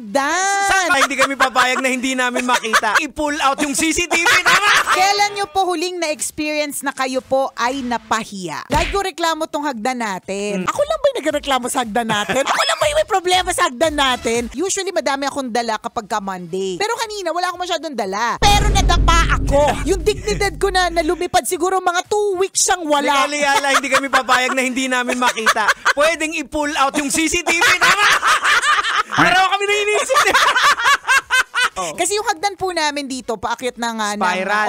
hagdan. Sana hindi kami papayag na hindi namin makita. I-pull out yung CCTV naman. Kailan nyo po huling na-experience na kayo po ay napahiya? Lagi ko reklamo tong hagdan natin. Ako lang ba yung nagreklamo sa hagdan natin? Ako lang ba yung may problema sa hagdan natin? Usually madami akong dala kapag ka Monday. Pero kanina wala akong masyadong dala. Pero nadapa ako. Yung dignidad ko na lumipad siguro mga 2 weeks siyang wala. Liala, hindi kami papayag na hindi namin makita. Pwedeng i-pull out yung CCTV naman. Pero kami na inisip. Kasi yung hagdan po namin dito, paakyat ng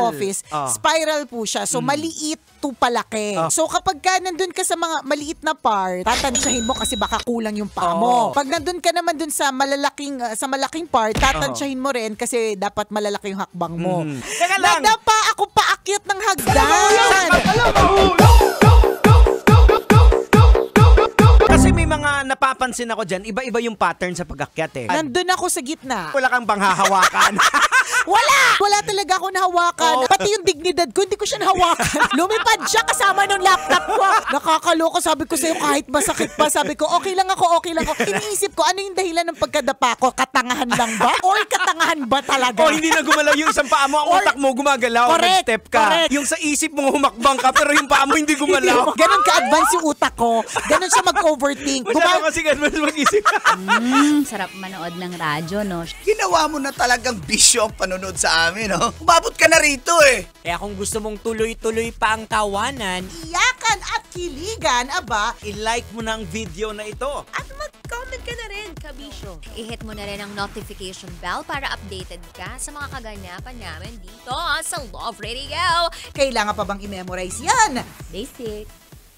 office, spiral po siya. So, maliit to palaki. So, kapag ka nandun ka sa mga maliit na part, tatansyahin mo kasi baka kulang yung paa mo. Pag nandun ka naman dun sa malaking part, tatansyahin mo rin kasi dapat malalaki yung hakbang mo. Teka lang. Nadapa ako paakyat ng hagdan. Kasi may mga napapansin ako dyan, iba-iba yung pattern sa pag-akyat eh. Nandun ako sa gitna. Wala kang bang hahawakan. Wala talaga ako nahawakan. Pati yung dignidad ko, hindi ko siya nahawakan. Lumipad siya kasama ng laptop ko. Nakakaloko, sabi ko sa'yo, kahit masakit pa, sabi ko, okay lang ako. Iniisip ko, ano yung dahilan ng pagkadapa ko? Katangahan lang ba? Or katangahan ba talaga? O hindi na gumalaw yung isang paa mo, ang utak mo gumagalaw, nag-step ka. Correct. Yung sa isip mo humakbang ka, pero yung paa mo hindi gumalaw. Ganon ka-advance yung utak ko. Ganon siya mag-overthink. Masyado kasi mas mag-isip. Sarap manood ng radyo, no? Ginawa mo na talagang bisyo ang panonood sa amin, no? Umabot ka na rito eh. Kaya kung gusto mong tuloy-tuloy pa ang tawanan, Iyakan at kiligan, aba, i-like mo na ang video na ito. At mag-comment ka na rin, kabisyo. I-hit mo na rin ang notification bell para updated ka sa mga kaganapan namin dito sa Love Radio. kailangan pa bang i-memorize yan? Basic.